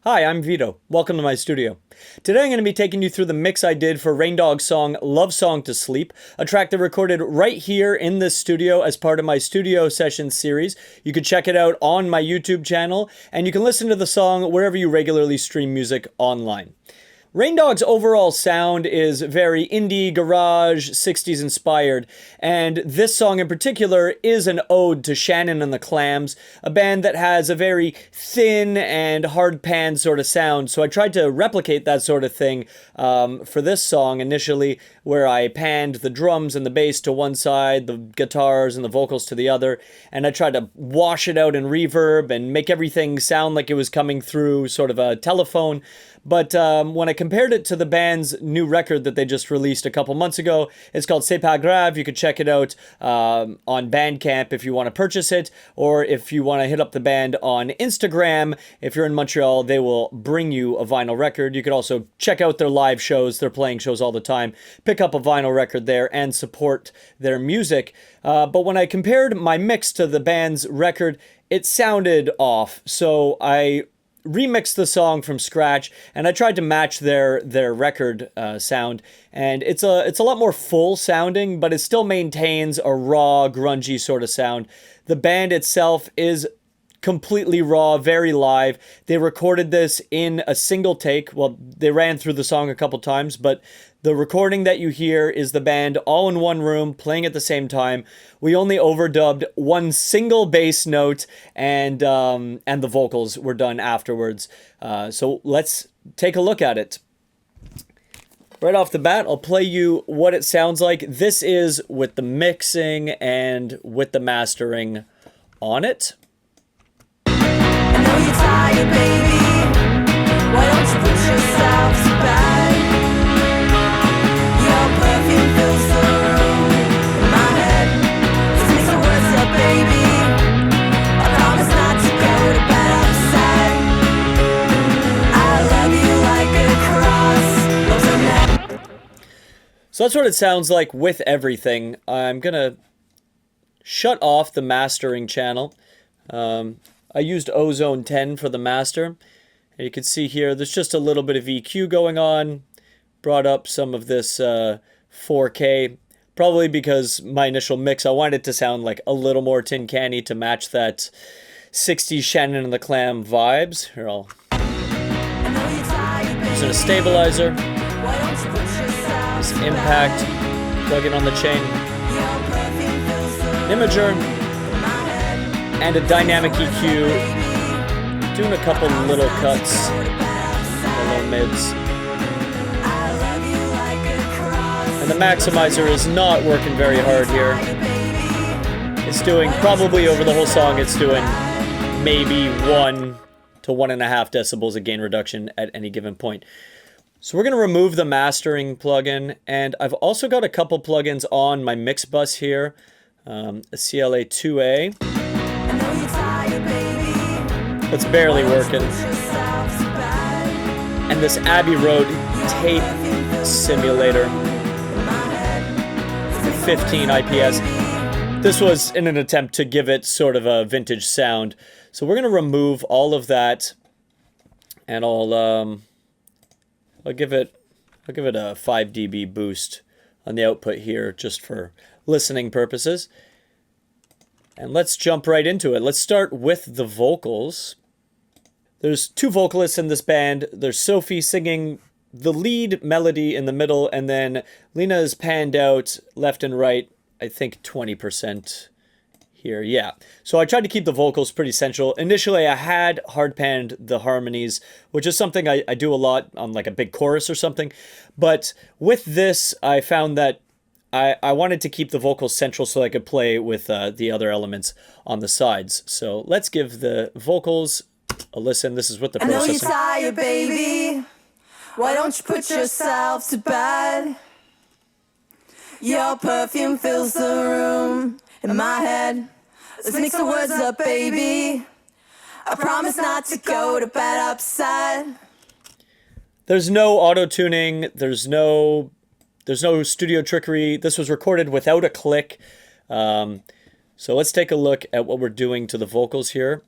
Hi, I'm Vito. Welcome to my studio. Today I'm going to be taking you through the mix I did for RAINDOG's song Love Song to Sleep, a track that I recorded right here in this studio as part of my studio session series. You can check it out on my YouTube channel, and you can listen to the song wherever you regularly stream music online. RAINDOG's overall sound is very indie, garage, 60s inspired, and this song in particular is an ode to Shannon and the Clams, a band that has a very thin and hard pan sort of sound. So I tried to replicate that sort of thing for this song initially, where I panned the drums and the bass to one side, the guitars and the vocals to the other, and I tried to wash it out in reverb and make everything sound like it was coming through sort of a telephone. But when I compared it to the band's new record that they just released a couple months ago, it's called C'est Pas Grave. You could check it out on Bandcamp if you want to purchase it, or if you want to hit up the band on Instagram. If you're in Montreal, they will bring you a vinyl record. You could also check out their live shows. They're playing shows all the time. Pick up a vinyl record there and support their music. But when I compared my mix to the band's record, it sounded off. So I remixed the song from scratch, and I tried to match their record sound, and it's a lot more full sounding, but it still maintains a raw, grungy sort of sound. The band itself is completely raw, very live. They recorded this in a single take. Well, they ran through the song a couple times, but the recording that you hear is the band all in one room playing at the same time. We only overdubbed one single bass note, and the vocals were done afterwards. So let's take a look at it. Right off the bat, I'll play you what it sounds like. This is with the mixing and with the mastering on it. I know you're tired, baby. Why don't you put yourself to bed? Your perfume fills the room in my head. Just mix the words up, baby. I promise not to go to bed upset. I love you like a cross loves a neck. So that's what it sounds like with everything. I'm gonna shut off the mastering channel. I used Ozone 10 for the master. And you can see here, there's just a little bit of EQ going on. Brought up some of this 4K, probably because my initial mix, I wanted it to sound like a little more tin canny to match that 60s Shannon and the Clam vibes. Here, I'll using a stabilizer, this impact, plug it on the chain, imager, and a dynamic EQ, doing a couple little cuts, low mids. And the maximizer is not working very hard here. It's doing, probably over the whole song, it's doing maybe 1 to 1.5 decibels of gain reduction at any given point. So we're going to remove the mastering plugin, and I've also got a couple plugins on my mix bus here. A CLA2A. That's barely working. And this Abbey Road tape simulator. 15 IPS. This was in an attempt to give it sort of a vintage sound. So we're going to remove all of that, and I'll give it a 5 dB boost on the output here just for listening purposes. And let's jump right into it. Let's start with the vocals. There's 2 vocalists in this band. There's Sophie singing the lead melody in the middle, and then Lena is panned out left and right, I think 20% here. Yeah. So I tried to keep the vocals pretty central. Initially, I had hard panned the harmonies, which is something I do a lot on like a big chorus or something. But with this, I found that I wanted to keep the vocals central so I could play with the other elements on the sides. So let's give the vocals a listen. This is what the processor. I know you're tired, baby. Why don't you put yourself to bed? Your perfume fills the room in my head. Let's mix the words up, baby. I promise not to go to bed upset. There's no auto-tuning. There's no studio trickery. This was recorded without a click. So let's take a look at what we're doing to the vocals here.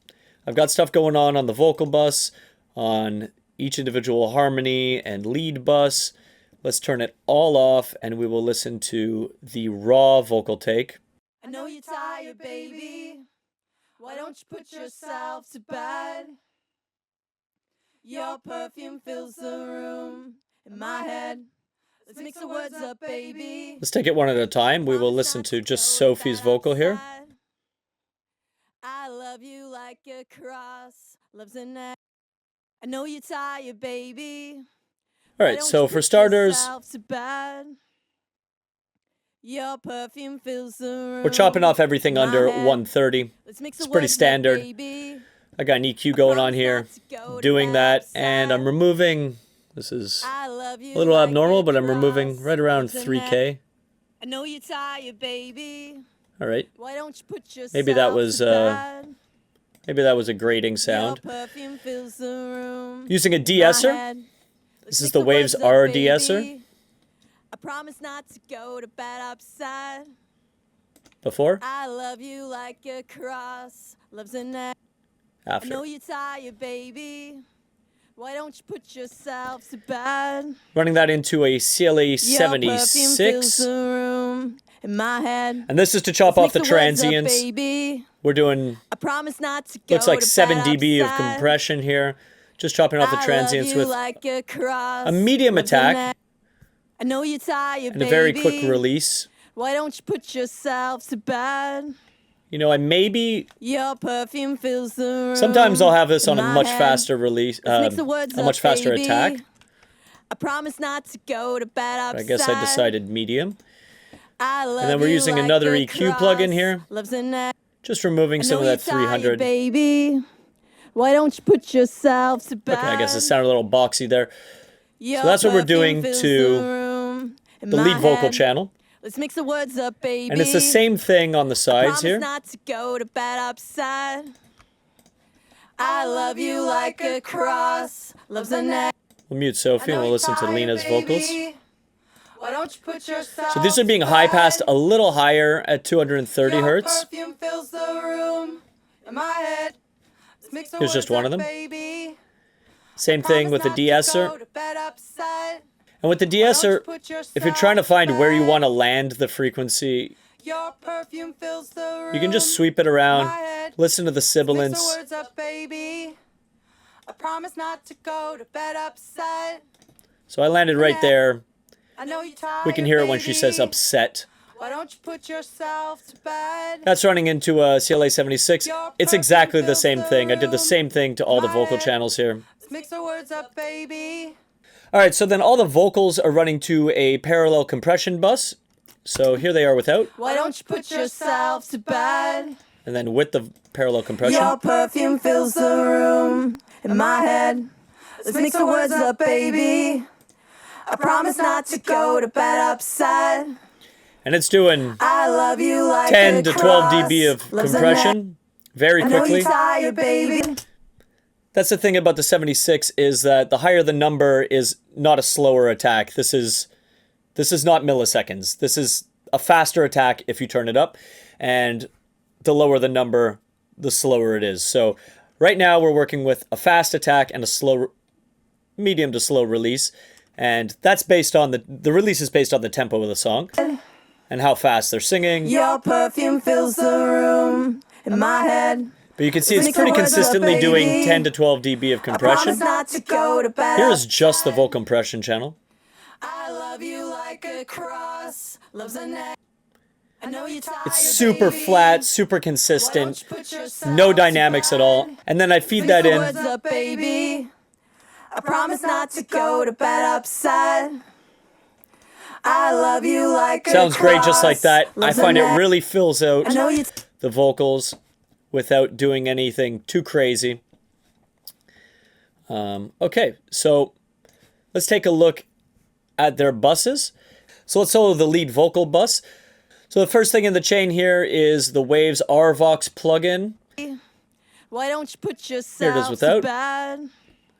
I've got stuff going on the vocal bus, on each individual harmony and lead bus. Let's turn it all off and we will listen to the raw vocal take. I know you're tired, baby. Why don't you put yourself to bed? Your perfume fills the room in my head. Let's mix the words up, baby. Let's take it one at a time. We will listen to just Sophie's vocal here. I love you like a cross loves a neck. I know you're tired, baby. All right, so for starters, your perfume fills the room. we're chopping off everything under 130. It's pretty standard. I got an EQ going on here, doing that, and I'm removing, this is a little abnormal, but I'm removing right around 3K. I know you're tired, baby. All right. Why don't you put yourself Maybe that was a grating sound. Your perfume fills the room. Using a de-esser. This is the Waves R de-esser. I promise not to go to bed upside. Before. I love you like a cross loves a neck. After. I know you're tired, baby. Why don't you put yourself to bed? Running that into a CLA 76. Your perfume fills the room in my head. And this is to chop off the transients. Up, baby. We're doing, I promise not to go looks like to 7 bed dB of upside. compression here. Just chopping off the transients with like a medium attack I know you're tired, and a very quick release. Why don't you put yourself to bed? You know, I maybe, Your perfume fills the room. sometimes I'll have this on a my much head. faster release, a much faster baby. attack. I promise not to go to bed upside. But I guess I decided medium. I love And then we're you using like another a EQ plugin cross here. loves a neck. Just removing some of that I know you're 300. tired, baby. Why don't you put yourself to bed? Okay, I guess it sounded a little boxy there. Your So that's what we're doing perfume fills the to room in the my lead vocal head. channel. Let's mix the words up, baby. And it's the same thing on the sides Promise here. not to go to bed upside. I love you like a cross loves a neck. We'll mute Sophie and we'll listen to Lena's vocals. Why don't you put yourself So these are being high passed a little higher at 230 hertz. Perfume fills the room in my head. Let's mix the Here's just words one of up, them. baby. Same thing with the de-esser. Go to bed upside. And with the de-esser, if you're trying to find where you want to land the frequency, Your perfume fills the room. you can just sweep it around, listen to the Mix sibilance. the words up, baby. I promise not to go to bed upside. So I landed right there. I know you're tired, We can hear it when she says baby. upset. Why don't you put yourself to bed? That's running into a CLA 76. It's exactly the same thing. I did the same thing to all the vocal channels here. Let's mix the words up, baby. All right, so then all the vocals are running to a parallel compression bus. So here they are without, Why don't you put yourself to bed? and then with the parallel compression. Your perfume fills the room in my head. Let's mix the words up, baby. I promise not to go to bed upside. And it's doing I love you like 10 a to 12 cross dB of loves a neck. compression very I know quickly. you're tired, baby. That's the thing about the 76 is that the higher the number is not a slower attack. This is not milliseconds. This is a faster attack if you turn it up, and the lower the number, the slower it is. So right now we're working with a fast attack and a slow, medium to slow release, and that's based on the release is based on the tempo of the song and how fast they're singing. Your perfume fills the room in my head. But you can see it's pretty consistently doing 10 to 12 dB of compression. Not to go to bed. Here is just the vocal compression channel. I love you like a cross loves a neck. I know you're tired, It's super baby. flat, super Why consistent, don't you put yourself no to dynamics at bed? all. And then I feed Mix that the in. words up, baby. I promise not to go to bed upside. I love you like a Sounds great just like cross that. I loves a find it neck. really fills out I know you. the vocals without doing anything too crazy. Okay, so let's take a look at their buses. So let's solo the lead vocal bus. So the first thing in the chain here is the Waves RVOX plugin. Why don't you put Here it is yourself without. to bed?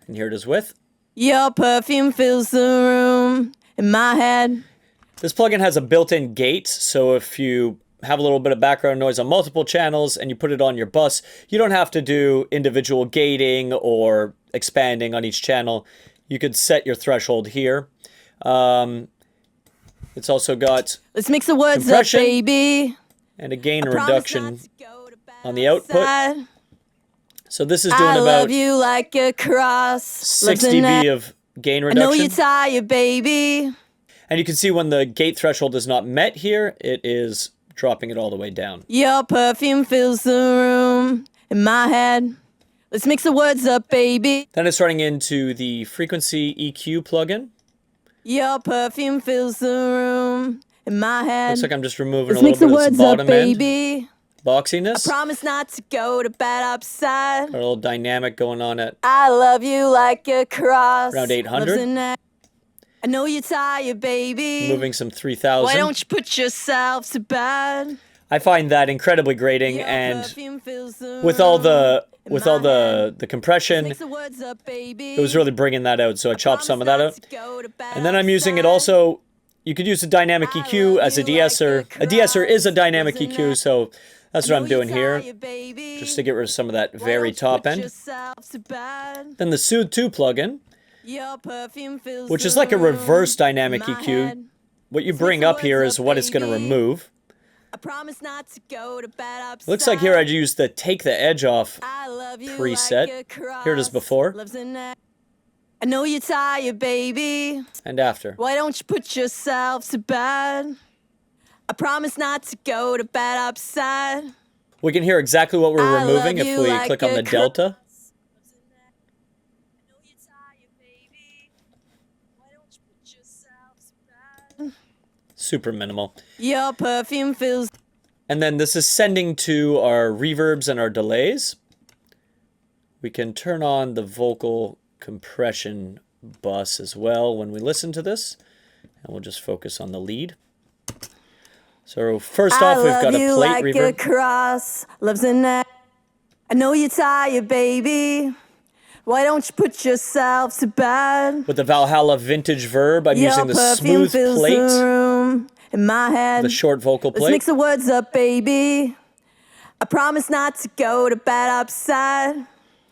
And here it is with. Your perfume fills the room in my head. This plugin has a built-in gate, so if you have a little bit of background noise on multiple channels and you put it on your bus, you don't have to do individual gating or expanding on each channel. You could set your threshold here. It's also got Let's mix the words up, compression baby. and a gain Promise reduction not to go to bed on the output. outside. So this is doing I love about you like a cross. 6 Love's a net. dB of gain I know reduction. you're tired, baby. And you can see when the gate threshold is not met here, it is dropping it all the way down. Your perfume fills the room in my head. Let's mix the words up, baby. Then it's running into the frequency EQ plugin. Your perfume fills the room in my head. Looks like I'm just removing Let's a mix the little bit of this words up, bottom end baby. boxiness. Promise not to go to bed upside. Got a little dynamic going on at I love you like a cross. around 800. Love's a net. I know you're tired, baby. Moving some Why 3000. don't you put yourself to bed? I find that incredibly grating, Your and perfume fills the with all room the in with my all head. the compression, Mix the words up, baby. it was really bringing that out. So I chopped some of that out. Promise not to go to bed And then I'm using it outside. also. You could use a dynamic I EQ love as a you like de-esser. a A de-esser is a cross, dynamic love's a EQ, net. so that's I what know I'm doing you're here, tired, baby. just to get rid of some of that Why very don't you top put end. yourself to bed? Then the Soothe 2 plugin, Your perfume fills which the is like a room reverse dynamic in my EQ. head. What you Let's bring mix the up here words is up, what it's going to baby. remove. I promise not to go to bed upside. Looks like here I used the Take the Edge Off I love you preset. like a cross. Here it is before Love's a net. I know you're tired, baby. and after. Why don't you put yourself to bed? I promise not to go to bed upside. We can hear exactly what we're I removing love if you we like click on a the delta. Super minimal. Your perfume fills. And then this is sending to our reverbs and our delays. We can turn on the vocal compression bus as well when we listen to this. And we'll just focus on the lead. So first off, we've got a you plate like reverb. a cross. Love's a net. I know you're tired, baby. Why don't you put yourself to bed? With the Valhalla vintage verb, I'm Your using the perfume smooth fills the plate, room in my head. the short vocal Let's plate. mix the words up, baby. I promise not to go to bed upside.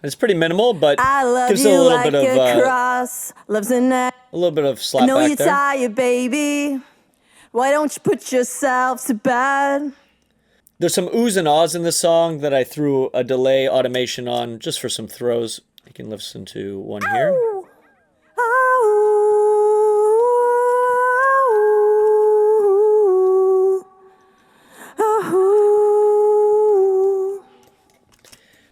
It's pretty minimal, but I love gives you it a little like bit of a cross. Love's a net. a little bit of I slap know back you're there. tired, baby. Why don't you put yourself to bed? There's some oohs and ahs in this song that I threw a delay automation on just for some throws. You can listen to one here.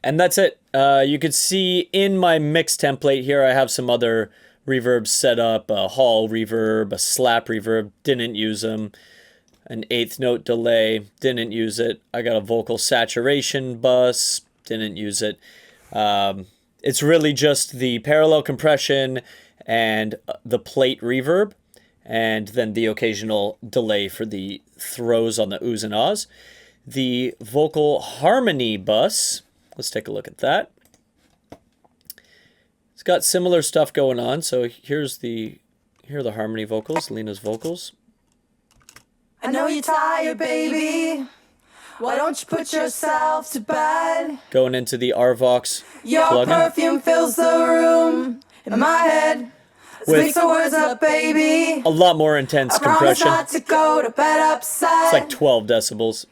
And that's it. You could see in my mix template here, I have some other reverbs set up. A hall reverb, a slap reverb, didn't use them. An eighth note delay, didn't use it. I got a vocal saturation bus, didn't use it. It's really just the parallel compression and the plate reverb, and then the occasional delay for the throws on the oohs and ahs. The vocal harmony bus, let's take a look at that. It's got similar stuff going on. So here are the harmony vocals, Lena's vocals. I know you're tired, baby. Why don't you put yourself to bed? Going into the RVOX Your plugin perfume fills the room in my head. Let's with mix the words up, baby. a lot more intense I promise compression. not to go to bed upside. It's like 12 decibels.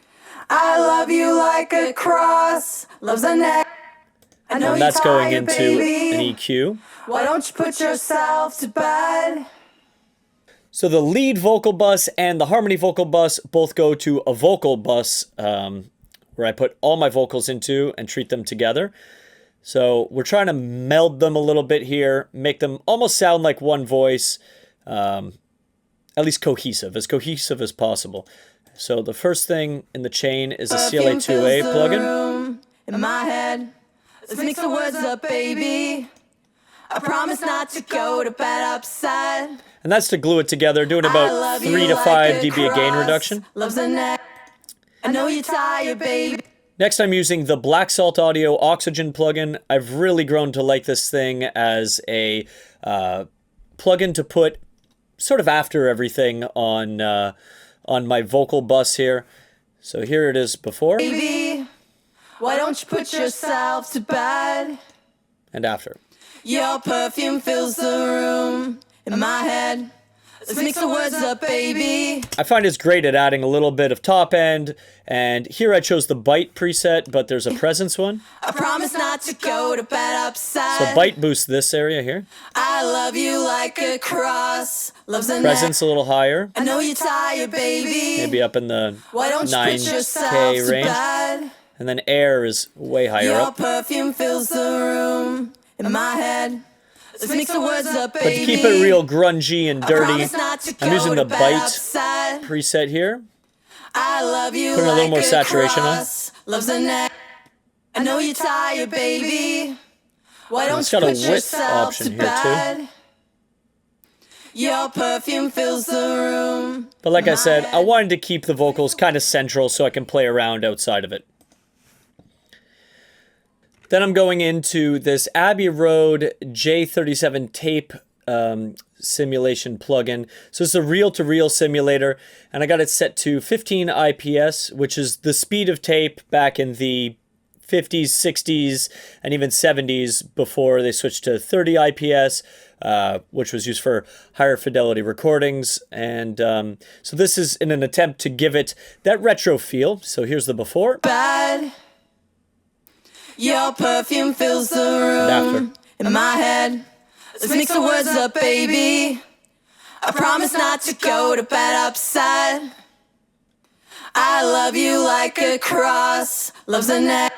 I love you like a cross. Love's a net. I know And you're that's going tired, into baby. an EQ. Why don't you put yourself to bed? So the lead vocal bus and the harmony vocal bus both go to a vocal bus where I put all my vocals into and treat them together. So we're trying to meld them a little bit here, make them almost sound like one voice, at least cohesive as possible. So the first thing in the chain is a Perfume fills CLA2A the plugin. room in my head. Let's mix the words up, baby. I promise not to go to bed upside. And that's to glue it together, doing I about love 3 you to like 5 a dB of gain cross. reduction. Love's a net. I know you're tired, baby. Next, I'm using the Black Salt Audio Oxygen plugin. I've really grown to like this thing as a plugin to put sort of after everything on my vocal bus here. So here it is before Baby, why don't you put yourself to bed? and after. Your perfume fills the room in my head. Let's mix the words up, baby. I find it's great at adding a little bit of top end, and here I chose the bite preset, but there's a presence one. I promise not to go to bed upside. So bite boosts this area here. I love you like a cross. Love's a Presence a little higher. I know you're tired, baby. Maybe up in the Why don't you put yourself 9K to range. bed? And then air is way higher Your up. perfume fills the room in my head. Let's mix the words up, baby. But to keep it real grungy and dirty, I'm using the bite upside. preset here. I love you Putting a little like more saturation on. cross. Love's a net. I know you're tired, baby. Why don't It's you got a put width yourself option to here, too. bed? Your perfume fills the room. But like I said, I wanted to keep the vocals kind of central so I can play around outside of it. Then I'm going into this Abbey Road J37 tape simulation plugin. So it's a reel-to-reel simulator, and I got it set to 15 IPS, which is the speed of tape back in the 50s, 60s, and even 70s before they switched to 30 IPS, which was used for higher fidelity recordings. And so this is in an attempt to give it that retro feel. So here's the before. Bad. Your perfume fills the room in my head. Let's mix the words up, baby. I promise not to go to bed upside. I love you like a cross. Love's a net.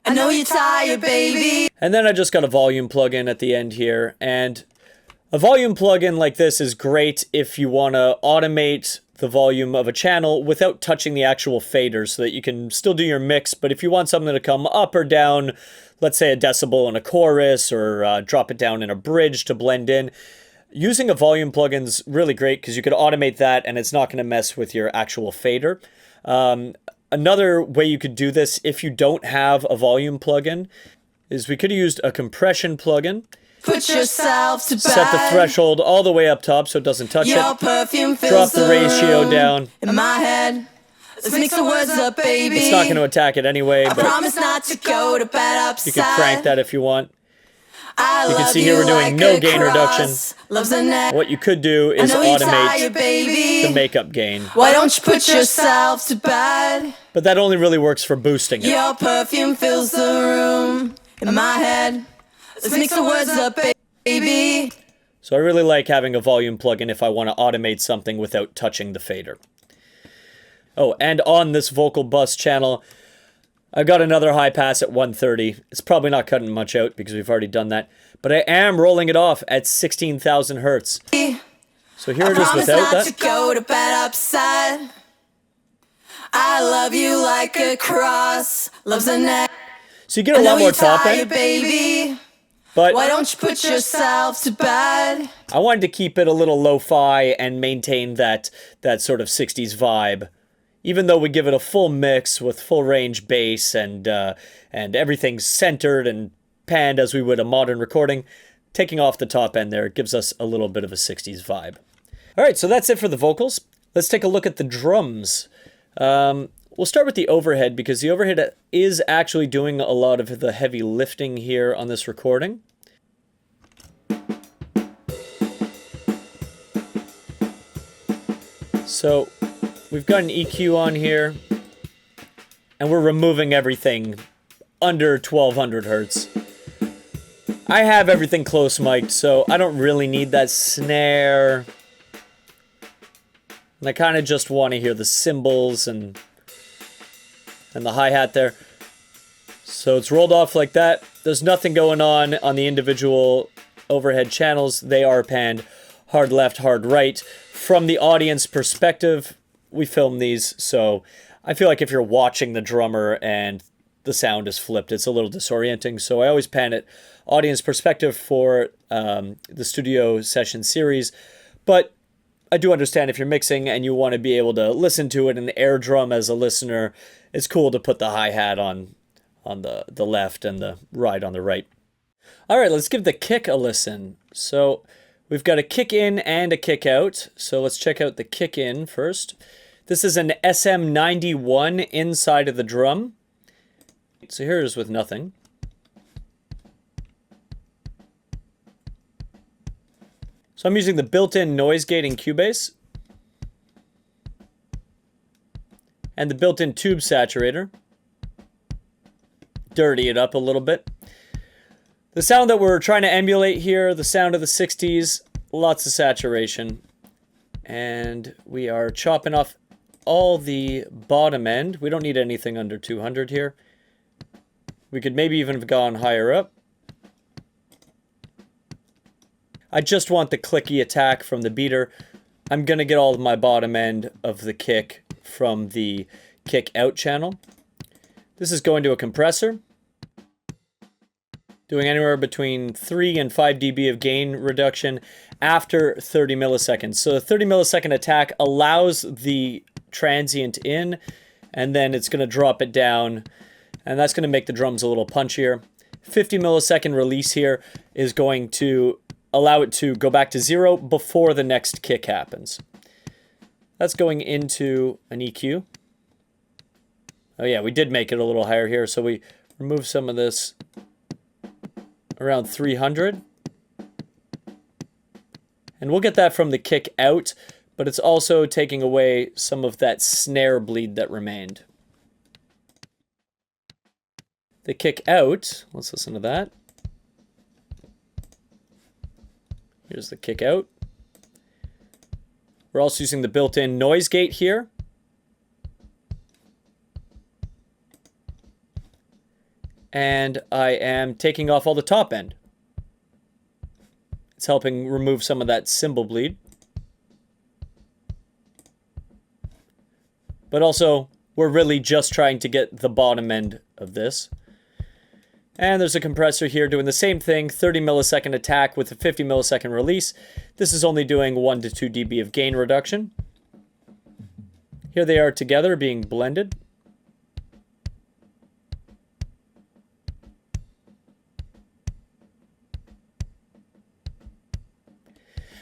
I know you're tired, baby. And then I just got a volume plugin at the end here. And a volume plugin like this is great if you want to automate the volume of a channel without touching the actual faders, so that you can still do your mix. But if you want something to come up or down, let's say a decibel in a chorus, or drop it down in a bridge to blend in, using a volume plugin's really great because you could automate that and it's not going to mess with your actual fader. Another way you could do this if you don't have a volume plugin is we could have used a compression plugin. Put yourself to bed. Set the threshold all the way up top so it doesn't touch Your it. perfume Drop fills the ratio down. in my head. Let's mix the words up, baby. It's not going to attack it anyway, I but promise not to go to bed upside. you can crank that if you want. I You can love see here we're doing like no a gain cross. reduction. Love's a net. What you could do is I know you're tired, automate baby. the makeup gain. Why don't you put yourself to bed? But that only really works for boosting it. Your perfume fills the room in my head. Let's mix the words up, baby. So I really like having a volume plugin if I want to automate something without touching the fader. Oh, and on this vocal bus channel, I've got another high pass at 130. It's probably not cutting much out because we've already done that. But I am rolling it off at 16,000 hertz. So here it is without not that. to go to bed upside. I love you like a cross. Love's a net. So you get a lot more top tired, end. baby. But Why don't you put yourself to bed? I wanted to keep it a little lo-fi and maintain that sort of 60s vibe. Even though we give it a full mix with full range bass and everything's centered and panned as we would a modern recording, taking off the top end there gives us a little bit of a 60s vibe. All right, so that's it for the vocals. Let's take a look at the drums. We'll start with the overhead because the overhead is actually doing a lot of the heavy lifting here on this recording. So we've got an EQ on here, and we're removing everything under 1200 hertz. I have everything close mic'd, so I don't really need that snare. And I kind of just want to hear the cymbals and the hi-hat there. So it's rolled off like that. There's nothing going on the individual overhead channels. They are panned hard left, hard right. From the audience perspective, we film these, so I feel like if you're watching the drummer and the sound is flipped, it's a little disorienting. So I always pan it audience perspective for the studio session series. But I do understand if you're mixing and you want to be able to listen to it and air drum as a listener, it's cool to put the hi-hat on the left and the ride on the right. All right, let's give the kick a listen. So we've got a kick in and a kick out. So let's check out the kick in first. This is an SM91 inside of the drum. So here's with nothing. So I'm using the built-in noise gate in Cubase and the built-in tube saturator. Dirty it up a little bit. The sound that we're trying to emulate here, the sound of the 60s, lots of saturation. And we are chopping off all the bottom end. We don't need anything under 200 here. We could maybe even have gone higher up. I just want the clicky attack from the beater. I'm going to get all of my bottom end of the kick from the kick out channel. This is going to a compressor, doing anywhere between 3 and 5 dB of gain reduction after 30 milliseconds. So the 30 millisecond attack allows the transient in, and then it's going to drop it down, and that's going to make the drums a little punchier. 50 millisecond release here is going to allow it to go back to 0 before the next kick happens. That's going into an EQ. Oh yeah, we did make it a little higher here, so we remove some of this around 300. And we'll get that from the kick out, but it's also taking away some of that snare bleed that remained. The kick out, let's listen to that. Here's the kick out. We're also using the built-in noise gate here. And I am taking off all the top end. It's helping remove some of that cymbal bleed. But also, we're really just trying to get the bottom end of this. And there's a compressor here doing the same thing, 30 millisecond attack with a 50 millisecond release. This is only doing 1 to 2 dB of gain reduction. Here they are together being blended.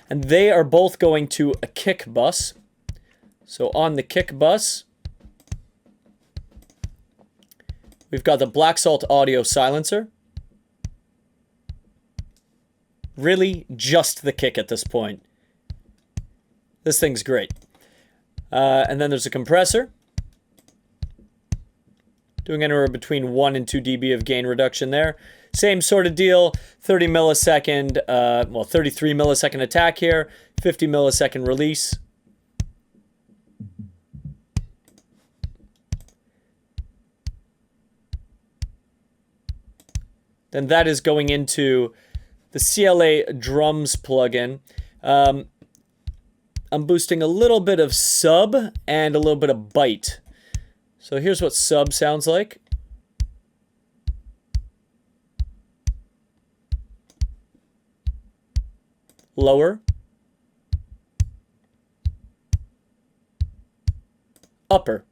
And they are both going to a kick bus. So on the kick bus, we've got the Black Salt audio silencer. Really, just the kick at this point. This thing's great. And then there's a compressor. Doing anywhere between 1 and 2 dB of gain reduction there. Same sort of deal, 30 millisecond, 33 millisecond attack here, 50 millisecond release. Then that is going into the CLA drums plugin. I'm boosting a little bit of sub and a little bit of bite. So here's what sub sounds like. Lower. Upper.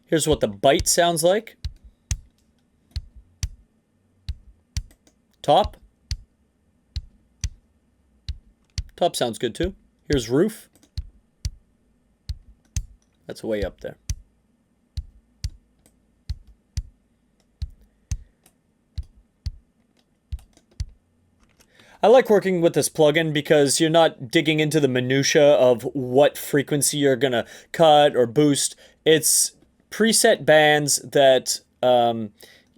Here's what the bite sounds like. Top. Top sounds good too. Here's roof. That's way up there. I like working with this plugin because you're not digging into the minutia of what frequency you're gonna cut or boost. It's preset bands that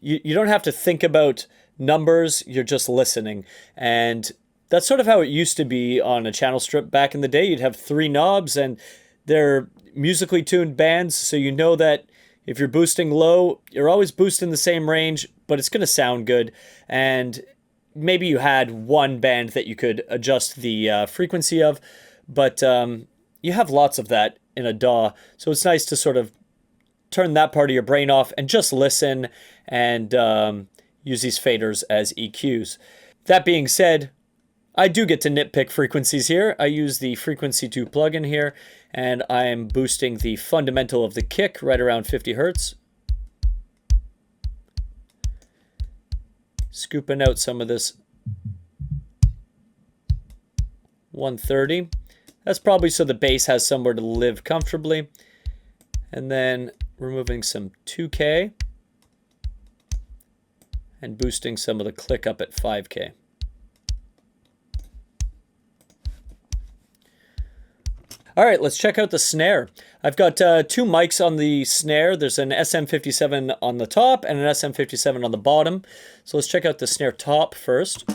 you don't have to think about numbers, you're just listening. And that's sort of how it used to be on a channel strip back in the day. You'd have 3 knobs and they're musically tuned bands, so you know that if you're boosting low, you're always boosting the same range, but it's going to sound good. And maybe you had one band that you could adjust the frequency of, but you have lots of that in a DAW, so it's nice to sort of turn that part of your brain off and just listen and use these faders as EQs. That being said, I do get to nitpick frequencies here. I use the Frequency 2 plugin here, and I'm boosting the fundamental of the kick right around 50 Hertz. Scooping out some of this 130. That's probably so the bass has somewhere to live comfortably. And then removing some 2K and boosting some of the click up at 5K. All right, let's check out the snare. I've got two mics on the snare. There's an SM57 on the top and an SM57 on the bottom. So let's check out the snare top first.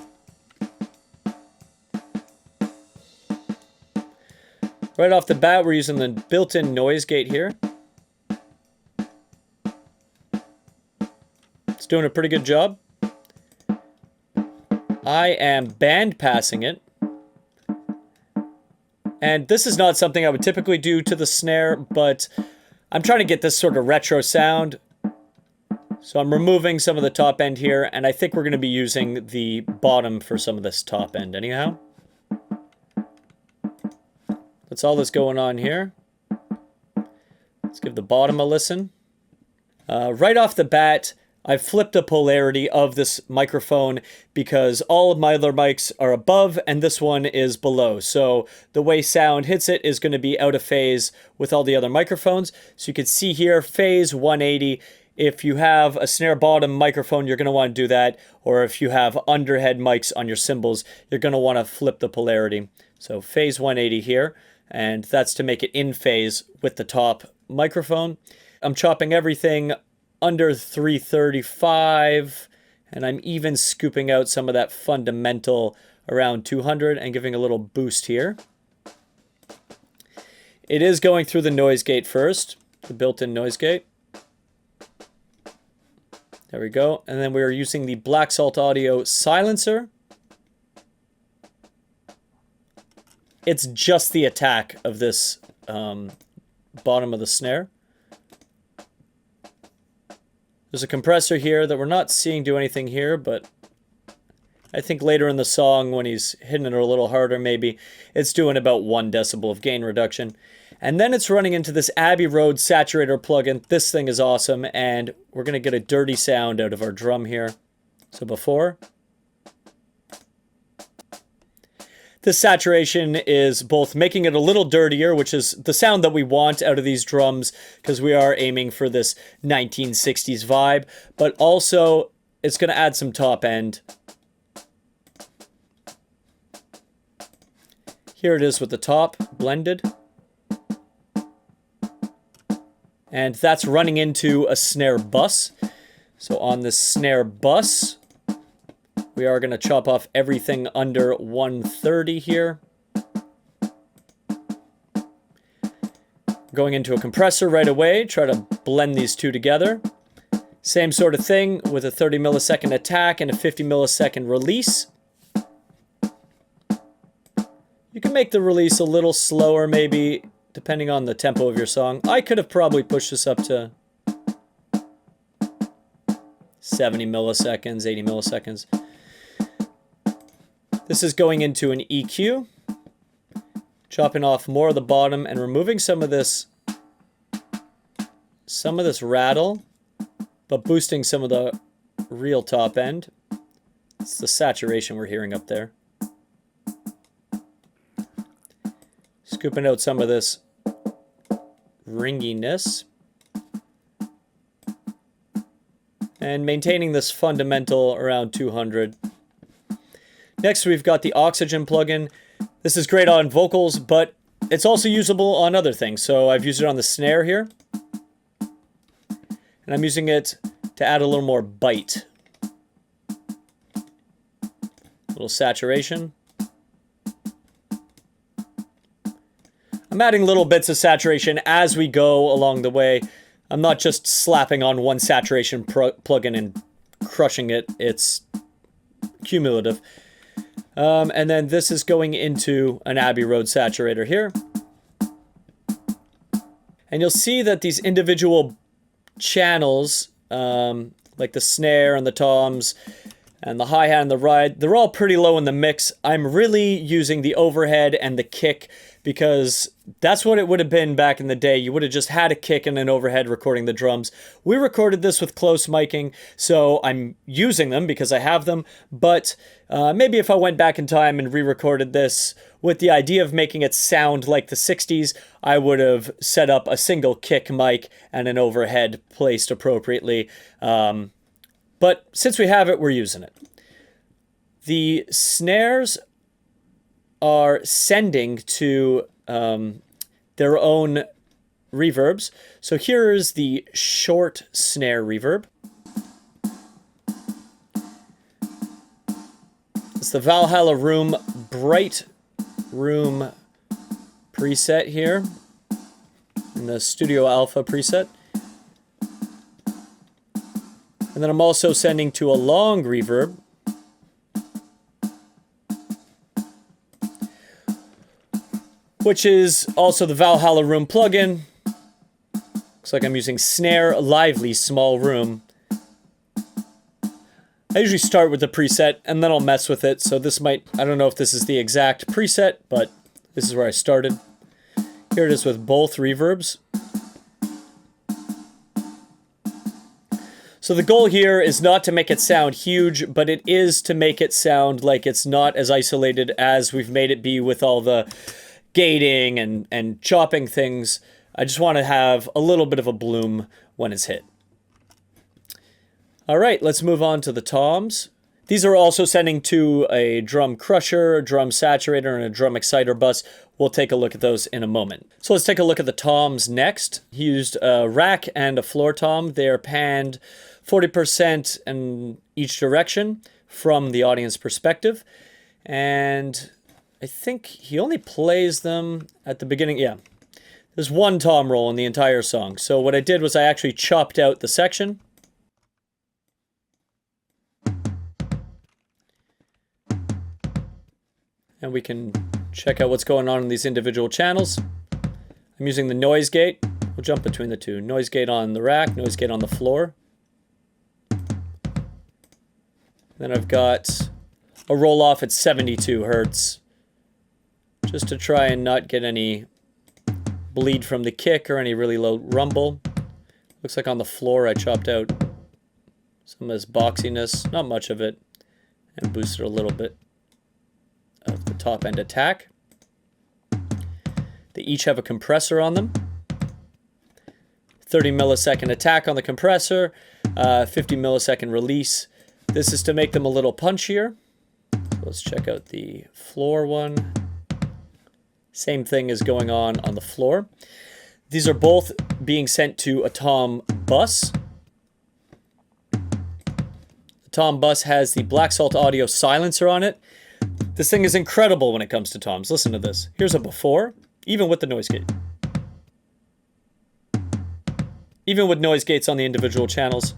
Right off the bat, we're using the built-in noise gate here. It's doing a pretty good job. I am band passing it. And this is not something I would typically do to the snare, but I'm trying to get this sort of retro sound. So I'm removing some of the top end here, and I think we're going to be using the bottom for some of this top end anyhow. That's all that's going on here. Let's give the bottom a listen. Right off the bat, I've flipped the polarity of this microphone because all of my other mics are above and this one is below. So the way sound hits it is going to be out of phase with all the other microphones. So you can see here, phase 180. If you have a snare bottom microphone, you're going to want to do that. Or if you have underhead mics on your cymbals, you're going to want to flip the polarity. So phase 180 here, and that's to make it in phase with the top microphone. I'm chopping everything under 335, and I'm even scooping out some of that fundamental around 200 and giving a little boost here. It is going through the noise gate first, the built-in noise gate. There we go. And then we're using the Black Salt Audio silencer. It's just the attack of this bottom of the snare. There's a compressor here that we're not seeing do anything here, but I think later in the song when he's hitting it a little harder, maybe it's doing about 1 decibel of gain reduction. And then it's running into this Abbey Road saturator plugin. This thing is awesome, and we're going to get a dirty sound out of our drum here. So before. This saturation is both making it a little dirtier, which is the sound that we want out of these drums because we are aiming for this 1960s vibe, but also it's going to add some top end. Here it is with the top blended. And that's running into a snare bus. So on this snare bus, we are going to chop off everything under 130 here. Going into a compressor right away, try to blend these two together. Same sort of thing with a 30 millisecond attack and a 50 millisecond release. You can make the release a little slower maybe, depending on the tempo of your song. I could have probably pushed this up to 70 milliseconds, 80 milliseconds. This is going into an EQ, chopping off more of the bottom and removing some of this rattle, but boosting some of the real top end. It's the saturation we're hearing up there. Scooping out some of this ringiness. And maintaining this fundamental around 200. Next, we've got the Oxygen plugin. This is great on vocals, but it's also usable on other things. So I've used it on the snare here. And I'm using it to add a little more bite. A little saturation. I'm adding little bits of saturation as we go along the way. I'm not just slapping on one saturation plugin and crushing it. It's cumulative. And then this is going into an Abbey Road saturator here. And you'll see that these individual channels, like the snare and the toms and the hi-hat and the ride, they're all pretty low in the mix. I'm really using the overhead and the kick because that's what it would have been back in the day. You would have just had a kick and an overhead recording the drums. We recorded this with close miking, so I'm using them because I have them, but maybe if I went back in time and re-recorded this with the idea of making it sound like the 60s, I would have set up a single kick mic and an overhead placed appropriately. But since we have it, we're using it. The snares are sending to their own reverbs. So here's the short snare reverb. It's the Valhalla Room Bright Room preset here, in the Studio Alpha preset. And then I'm also sending to a long reverb, which is also the Valhalla Room plugin. Looks like I'm using Snare Lively Small Room. I usually start with the preset and then I'll mess with it, so this might, I don't know if this is the exact preset, but this is where I started. Here it is with both reverbs. So the goal here is not to make it sound huge, but it is to make it sound like it's not as isolated as we've made it be with all the gating and chopping things. I just want to have a little bit of a bloom when it's hit. All right, let's move on to the toms. These are also sending to a drum crusher, a drum saturator, and a drum exciter bus. We'll take a look at those in a moment. So let's take a look at the toms next. He used a rack and a floor tom. They are panned 40% in each direction from the audience perspective. And I think he only plays them at the beginning. Yeah, there's one tom roll in the entire song. So what I did was I actually chopped out the section. And we can check out what's going on in these individual channels. I'm using the noise gate. We'll jump between the two. Noise gate on the rack, noise gate on the floor. Then I've got a roll off at 72 Hertz. Just to try and not get any bleed from the kick or any really low rumble. Looks like on the floor I chopped out some of this boxiness, not much of it, and boosted a little bit of the top end attack. They each have a compressor on them. 30 millisecond attack on the compressor, 50 millisecond release. This is to make them a little punchier. Let's check out the floor one. Same thing is going on the floor. These are both being sent to a tom bus. The tom bus has the Black Salt Audio silencer on it. This thing is incredible when it comes to toms. Listen to this. Here's a before, even with the noise gate. Even with noise gates on the individual channels.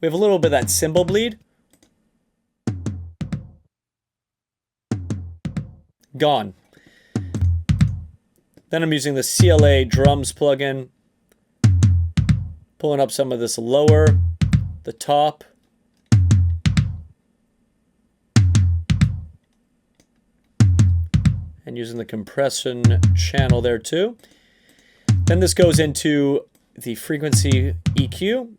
We have a little bit of that cymbal bleed. Gone. Then I'm using the CLA drums plugin. Pulling up some of this lower, the top. And using the compression channel there too. Then this goes into the frequency EQ.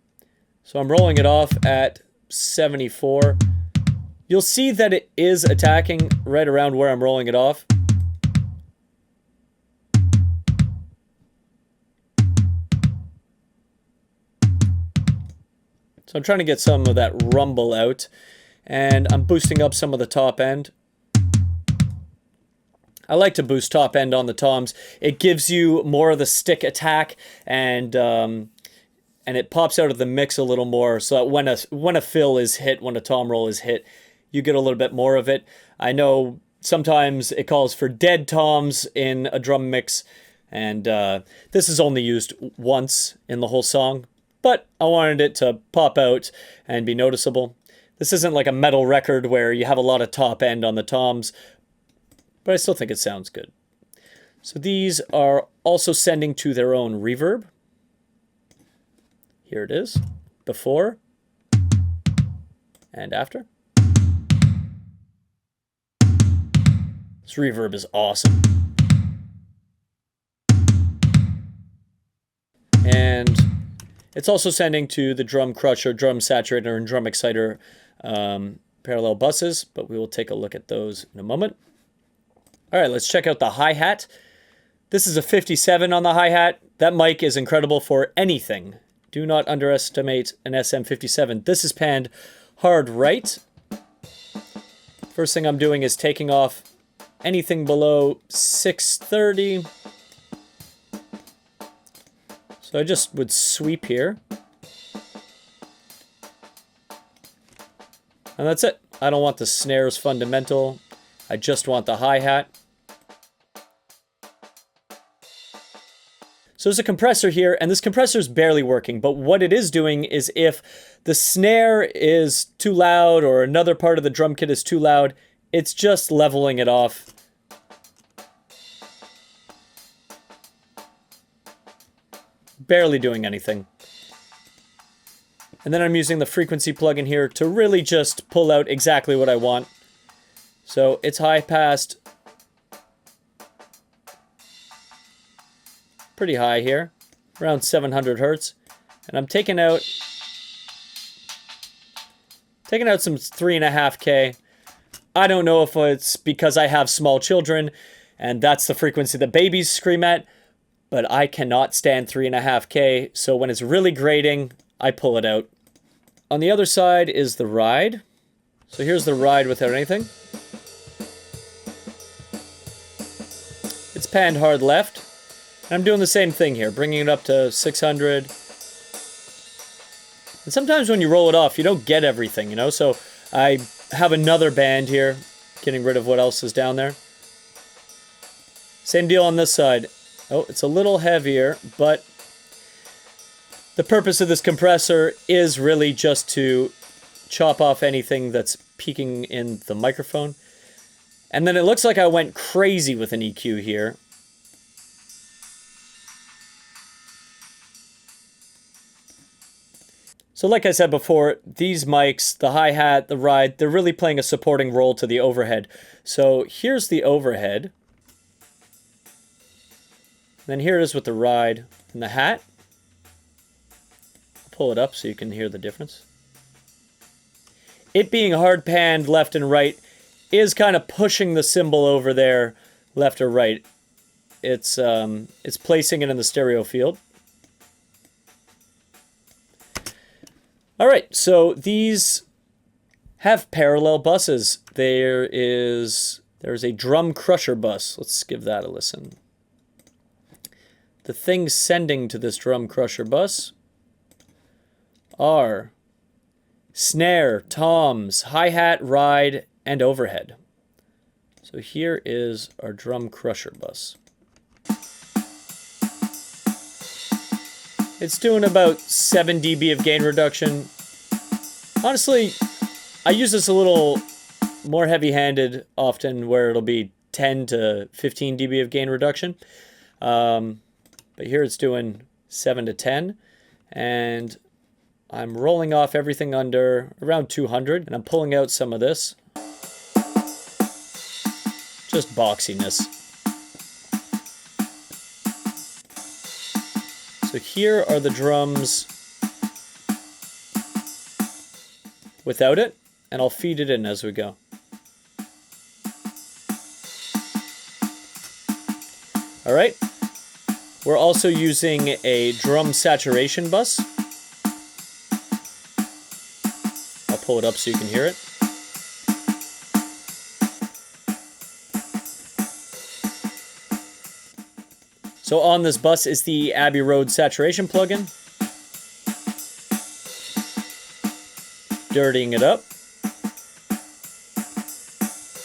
So I'm rolling it off at 74. You'll see that it is attacking right around where I'm rolling it off. So I'm trying to get some of that rumble out, and I'm boosting up some of the top end. I like to boost top end on the toms. It gives you more of the stick attack, and it pops out of the mix a little more, so that when a fill is hit, when a tom roll is hit, you get a little bit more of it. I know sometimes it calls for dead toms in a drum mix, and this is only used once in the whole song, but I wanted it to pop out and be noticeable. This isn't like a metal record where you have a lot of top end on the toms, but I still think it sounds good. So these are also sending to their own reverb. Here it is, before and after. This reverb is awesome. And it's also sending to the drum crusher, drum saturator, and drum exciter parallel buses, but we will take a look at those in a moment. All right, let's check out the hi-hat. This is a 57 on the hi-hat. That mic is incredible for anything. Do not underestimate an SM57. This is panned hard right. First thing I'm doing is taking off anything below 630. So I just would sweep here. And that's it. I don't want the snares fundamental. I just want the hi-hat. So there's a compressor here, and this compressor is barely working, but what it is doing is if the snare is too loud or another part of the drum kit is too loud, it's just leveling it off. Barely doing anything. And then I'm using the frequency plugin here to really just pull out exactly what I want. So it's high passed. Pretty high here, around 700 hertz, and I'm taking out some 3.5K. I don't know if it's because I have small children and that's the frequency that babies scream at, but I cannot stand 3.5K, so when it's really grating, I pull it out. On the other side is the ride. So here's the ride without anything. It's panned hard left. I'm doing the same thing here, bringing it up to 600. And sometimes when you roll it off, you don't get everything, you know? So I have another band here, getting rid of what else is down there. Same deal on this side. Oh, it's a little heavier, but the purpose of this compressor is really just to chop off anything that's peaking in the microphone. And then it looks like I went crazy with an EQ here. So like I said before, these mics, the hi-hat, the ride, they're really playing a supporting role to the overhead. So here's the overhead. Then here it is with the ride and the hat. I'll pull it up so you can hear the difference. It being hard panned left and right is kind of pushing the cymbal over there left or right. It's placing it in the stereo field. All right, so these have parallel buses. There's a drum crusher bus. Let's give that a listen. The things sending to this drum crusher bus are snare, toms, hi-hat, ride, and overhead. So here is our drum crusher bus. It's doing about 7 dB of gain reduction. Honestly, I use this a little more heavy-handed often, where it'll be 10 to 15 dB of gain reduction. But here it's doing 7 to 10. And I'm rolling off everything under around 200. And I'm pulling out some of this. Just boxiness. So here are the drums without it, and I'll feed it in as we go. All right, we're also using a drum saturation bus. I'll pull it up so you can hear it. So on this bus is the Abbey Road saturation plugin. Dirtying it up.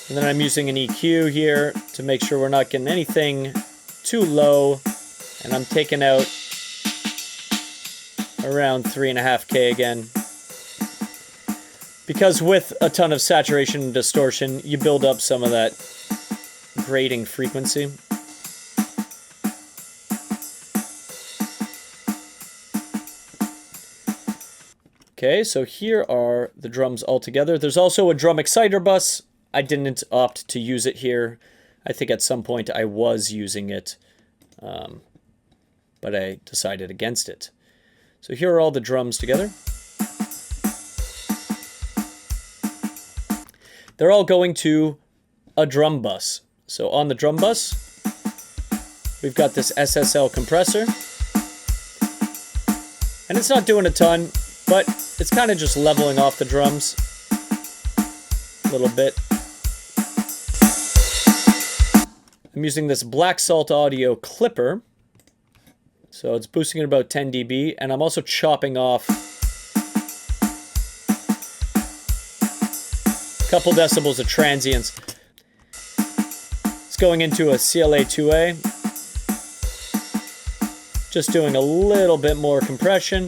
And then I'm using an EQ here to make sure we're not getting anything too low. And I'm taking out around 3.5K again. Because with a ton of saturation and distortion, you build up some of that grating frequency. Okay, so here are the drums all together. There's also a drum exciter bus. I didn't opt to use it here. I think at some point I was using it. But but I decided against it. So here are all the drums together. They're all going to a drum bus. So on the drum bus, we've got this SSL compressor. And it's not doing a ton, but it's kind of just leveling off the drums a little bit. I'm using this Black Salt Audio clipper. So it's boosting at about 10 dB, and I'm also chopping off a couple decibels of transients. It's going into a CLA2A. Just doing a little bit more compression.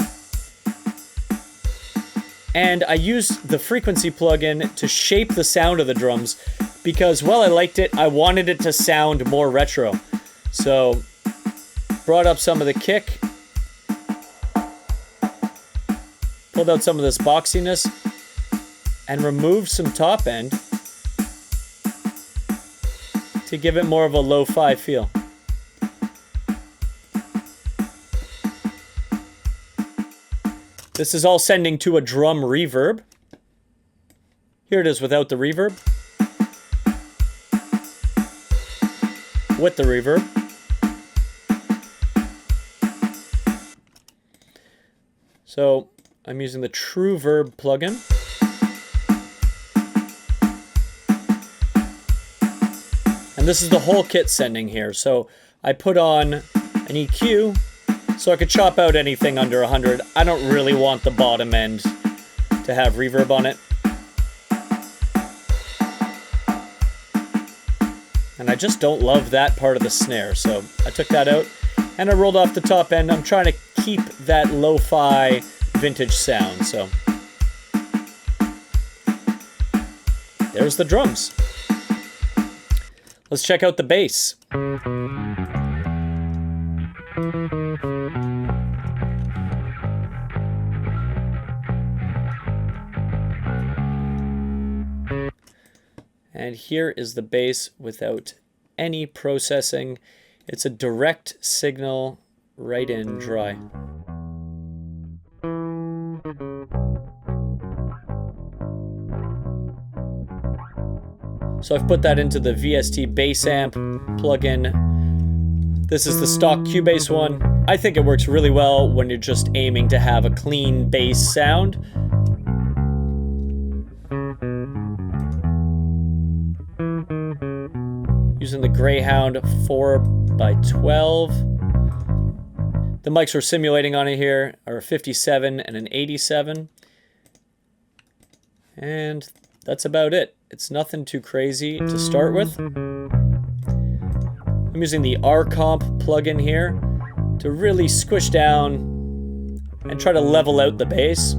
And I used the frequency plugin to shape the sound of the drums because while I liked it, I wanted it to sound more retro. So brought up some of the kick, pulled out some of this boxiness, and removed some top end to give it more of a lo-fi feel. This is all sending to a drum reverb. Here it is without the reverb. With the reverb. So I'm using the True Verb plugin. And this is the whole kit sending here. So I put on an EQ so I could chop out anything under 100. I don't really want the bottom end to have reverb on it. And I just don't love that part of the snare. So I took that out and I rolled off the top end. I'm trying to keep that lo-fi vintage sound. So there's the drums. Let's check out the bass. And here is the bass without any processing. It's a direct signal right in dry. So I've put that into the VST bass amp plugin. This is the stock Cubase one. I think it works really well when you're just aiming to have a clean bass sound. Using the Greyhound 4x12. The mics we're simulating on it here are a 57 and an 87. And that's about it. It's nothing too crazy to start with. I'm using the RComp plugin here to really squish down and try to level out the bass.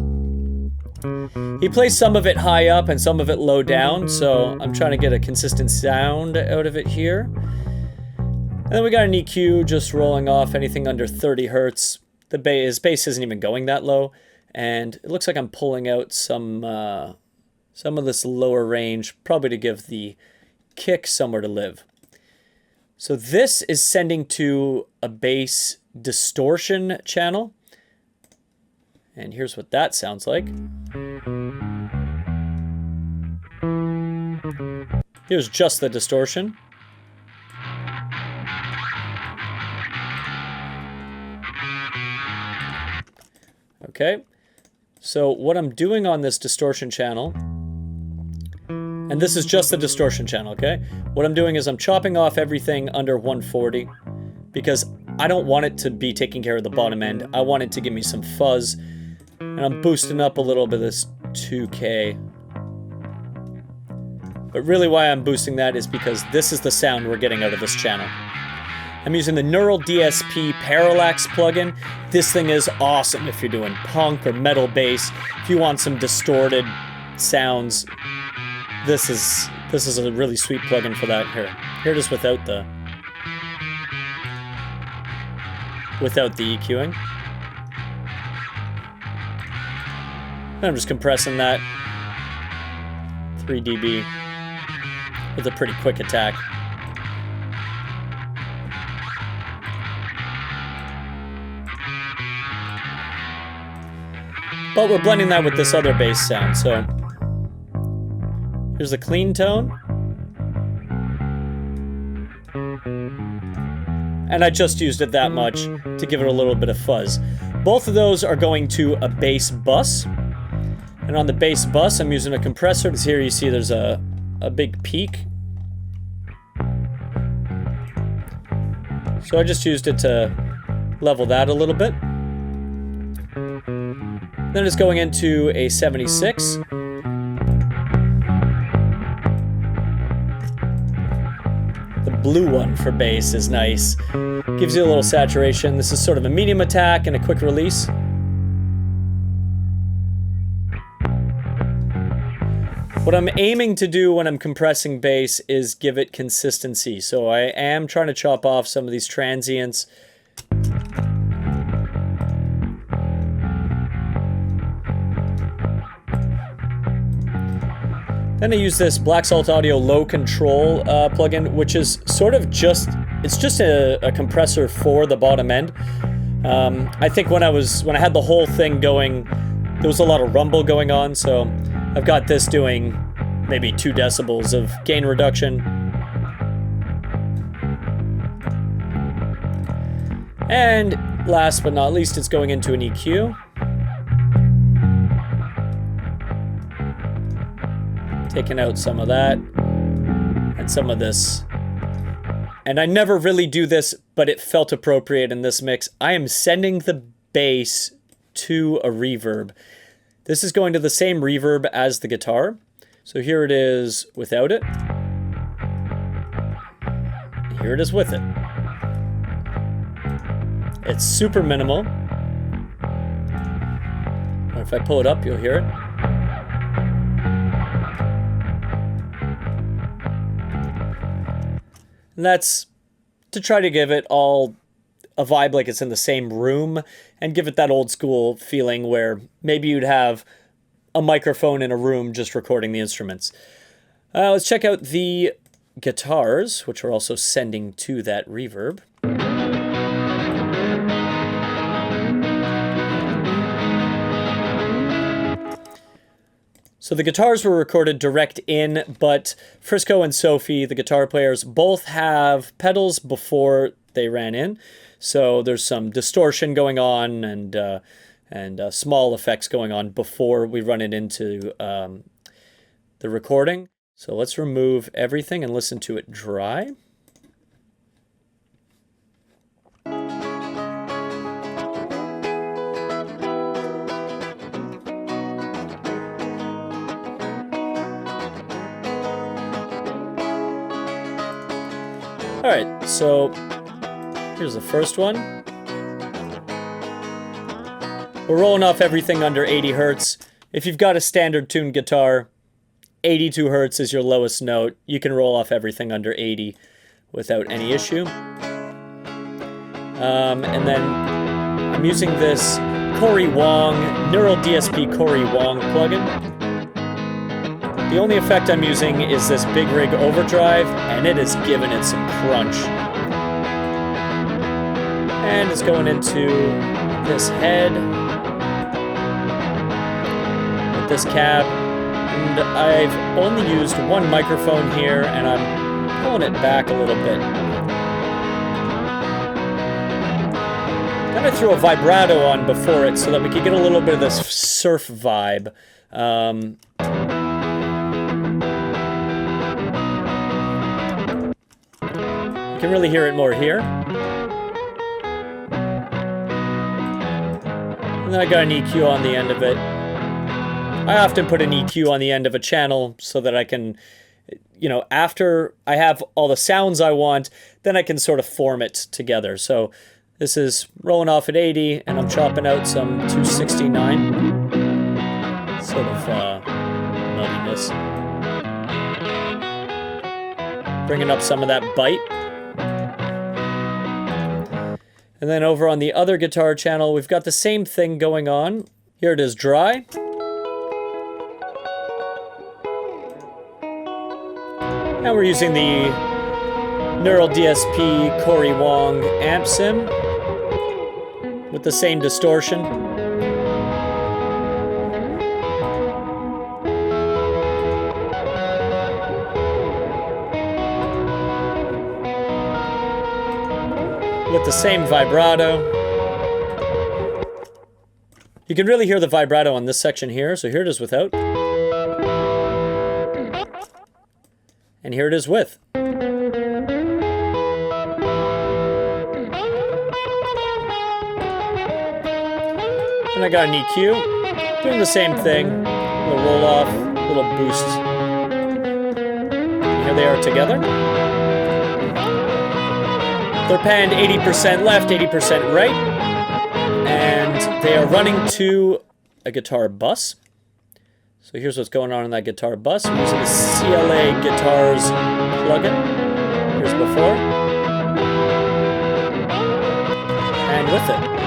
He plays some of it high up and some of it low down, so I'm trying to get a consistent sound out of it here. And then we got an EQ just rolling off anything under 30 hertz. His bass isn't even going that low, and it looks like I'm pulling out some of this lower range, probably to give the kick somewhere to live. So this is sending to a bass distortion channel. And here's what that sounds like. Here's just the distortion. Okay, so what I'm doing on this distortion channel, and this is just the distortion channel, okay? What I'm doing is I'm chopping off everything under 140 because I don't want it to be taking care of the bottom end. I want it to give me some fuzz. And I'm boosting up a little bit of this 2K. But really why I'm boosting that is because this is the sound we're getting out of this channel. I'm using the Neural DSP Parallax plugin. This thing is awesome if you're doing punk or metal bass. If you want some distorted sounds, this is a really sweet plugin for that. Here it is without the EQing. And I'm just compressing that 3 dB with a pretty quick attack. but we're blending that with this other bass sound. So here's the clean tone. And I just used it that much to give it a little bit of fuzz. Both of those are going to a bass bus. And on the bass bus, I'm using a compressor, because here you see there's a big peak. So I just used it to level that a little bit. Then it's going into a 76. The blue one for bass is nice. Gives you a little saturation. This is sort of a medium attack and a quick release. What I'm aiming to do when I'm compressing bass is give it consistency. So I am trying to chop off some of these transients. Then I use this Black Salt Audio Low Control plugin, which is sort of just, it's just a compressor for the bottom end. I think when I had the whole thing going, there was a lot of rumble going on, so I've got this doing maybe 2 decibels of gain reduction. And last but not least, it's going into an EQ. Taking out some of that and some of this. And I never really do this, but it felt appropriate in this mix. I am sending the bass to a reverb. This is going to the same reverb as the guitar. So here it is without it. Here it is with it. It's super minimal. Or if I pull it up, you'll hear it. And that's to try to give it all a vibe like it's in the same room and give it that old school feeling where maybe you'd have a microphone in a room just recording the instruments. Let's check out the guitars, which we're also sending to that reverb. So the guitars were recorded direct in, but Frisco and Sophie, the guitar players, both have pedals before they ran in. So there's some distortion going on and small effects going on before we run it into the recording. So let's remove everything and listen to it dry. All right, so here's the first one. We're rolling off everything under 80 Hertz. If you've got a standard tuned guitar, 82 Hertz is your lowest note. You can roll off everything under 80 without any issue. And then I'm using this Corey Wong, Neural DSP Corey Wong plugin. The only effect I'm using is this Big Rig Overdrive, and it is giving it some crunch. And it's going into this head with this cab. And I've only used one microphone here, and I'm pulling it back a little bit. Then I threw a vibrato on before it so that we could get a little bit of this surf vibe. You can really hear it more here. And then I got an EQ on the end of it. I often put an EQ on the end of a channel so that I can, you know, after I have all the sounds I want, then I can sort of form it together. So this is rolling off at 80, and I'm chopping out some 269. Sort of nuttiness. Bringing up some of that bite. And then over on the other guitar channel, we've got the same thing going on. Here it is dry. Now we're using the Neural DSP Corey Wong amp sim with the same distortion. with the same vibrato. You can really hear the vibrato on this section here, so here it is without. And here it is with. And I got an EQ, doing the same thing. A little roll off, a little boost. Here they are together. They're panned 80% left, 80% right. And they are running to a guitar bus. So here's what's going on in that guitar bus. I'm using the CLA Guitars plugin. Here's before. And with it.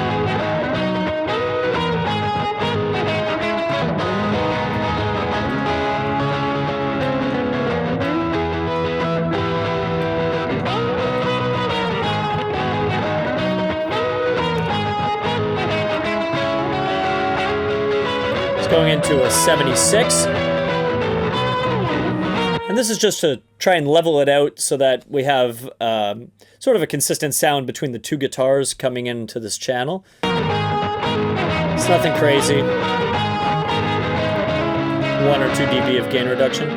Going into a 76. And this is just to try and level it out so that we have sort of a consistent sound between the two guitars coming into this channel. It's nothing crazy. 1 or 2 dB of gain reduction.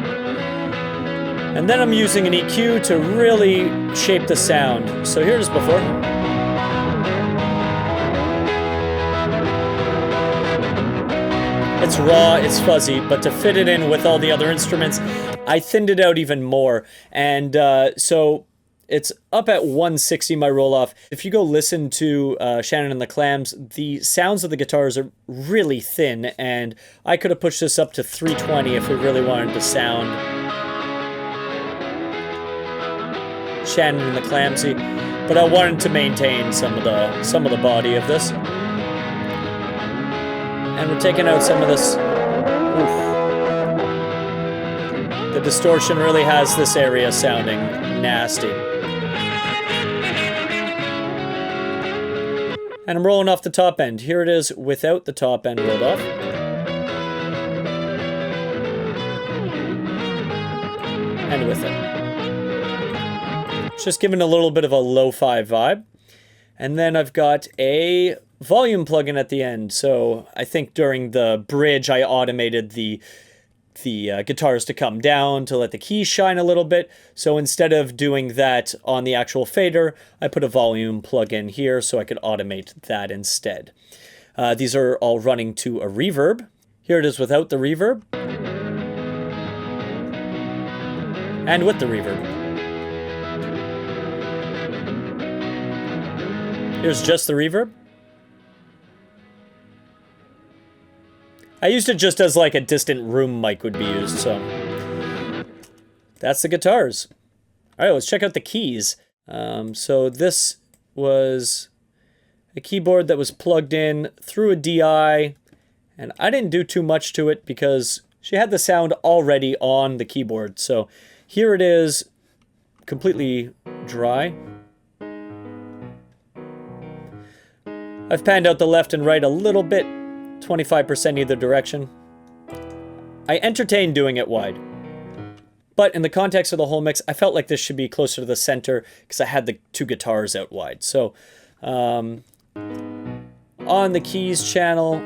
And then I'm using an EQ to really shape the sound. So here it is before. It's raw, it's fuzzy, but to fit it in with all the other instruments, I thinned it out even more. And so it's up at 160, my roll-off. If you go listen to Shannon and the Clams, the sounds of the guitars are really thin, and I could have pushed this up to 320 if we really wanted to sound Shannon and the Clamsy. But I wanted to maintain some of the body of this. And we're taking out some of this. Oof. The distortion really has this area sounding nasty. And I'm rolling off the top end. Here it is without the top end rolled off. And with it. It's just giving a little bit of a lo-fi vibe. And then I've got a volume plugin at the end. So I think during the bridge I automated the guitars to come down to let the keys shine a little bit. So instead of doing that on the actual fader, I put a volume plugin here so I could automate that instead. These are all running to a reverb. Here it is without the reverb. And with the reverb. Here's just the reverb. I used it just as like a distant room mic would be used, so that's the guitars. All right, let's check out the keys. So this was a keyboard that was plugged in through a DI, and I didn't do too much to it because she had the sound already on the keyboard. So here it is, completely dry. I've panned out the left and right a little bit, 25% either direction. I entertained doing it wide. But in the context of the whole mix, I felt like this should be closer to the center because I had the two guitars out wide. So on the keys channel,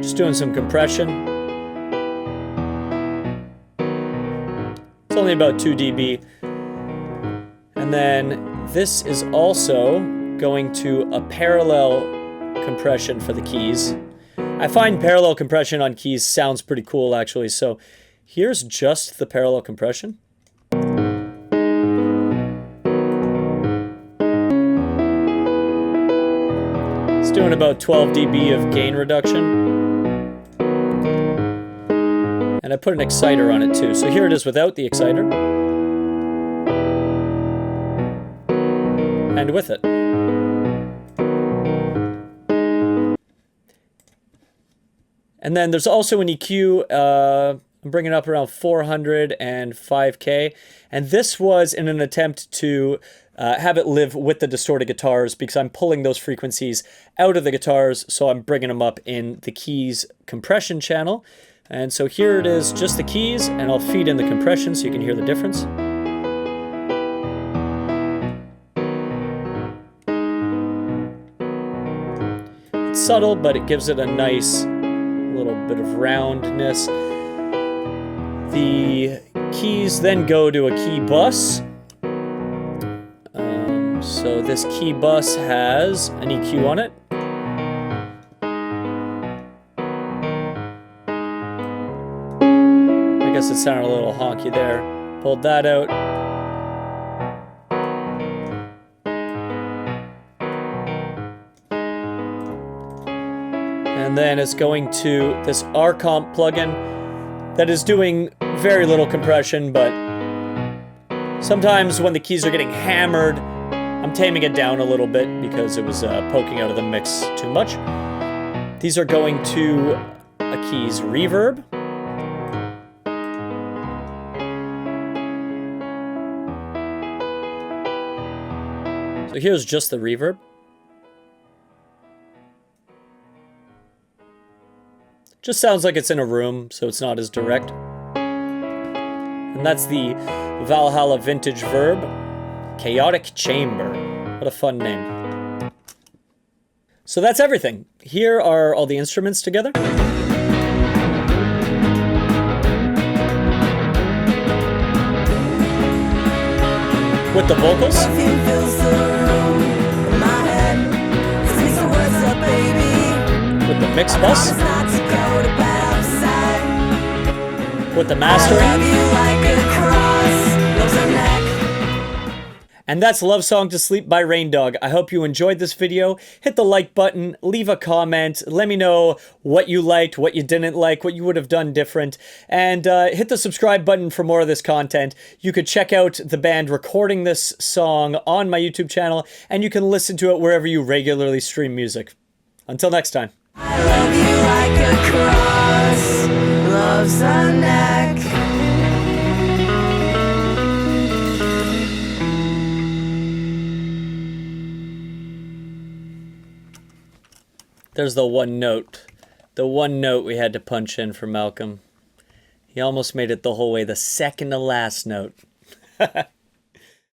just doing some compression. It's only about 2 dB. And then this is also going to a parallel compression for the keys. I find parallel compression on keys sounds pretty cool actually, so here's just the parallel compression. It's doing about 12 dB of gain reduction. And I put an exciter on it too, so here it is without the exciter. And with it. And then there's also an EQ, I'm bringing it up around 405K. And this was in an attempt to have it live with the distorted guitars because I'm pulling those frequencies out of the guitars, so I'm bringing them up in the keys compression channel. And so here it is, just the keys, and I'll feed in the compression so you can hear the difference. It's subtle, but it gives it a nice little bit of roundness. The keys then go to a key bus. So this key bus has an EQ on it. I guess it sounded a little honky there. Pulled that out. And then it's going to this RComp plugin that is doing very little compression, but sometimes when the keys are getting hammered, I'm taming it down a little bit because it was poking out of the mix too much. These are going to a keys reverb. So here's just the reverb. Just sounds like it's in a room, so it's not as direct. And that's the Valhalla Vintage Verb, Chaotic Chamber. What a fun name. So that's everything. Here are all the instruments together. With the vocals. With the mix bus. With the mastering. And that's Love Song to Sleep by RAINDOG. I hope you enjoyed this video. Hit the like button, leave a comment, let me know what you liked, what you didn't like, what you would have done different, and hit the subscribe button for more of this content. You could check out the band recording this song on my YouTube channel, and you can listen to it wherever you regularly stream music. Until next time. I love you like a cross, love's a neck. There's the one note we had to punch in for Malcolm. He almost made it the whole way, the second to last note.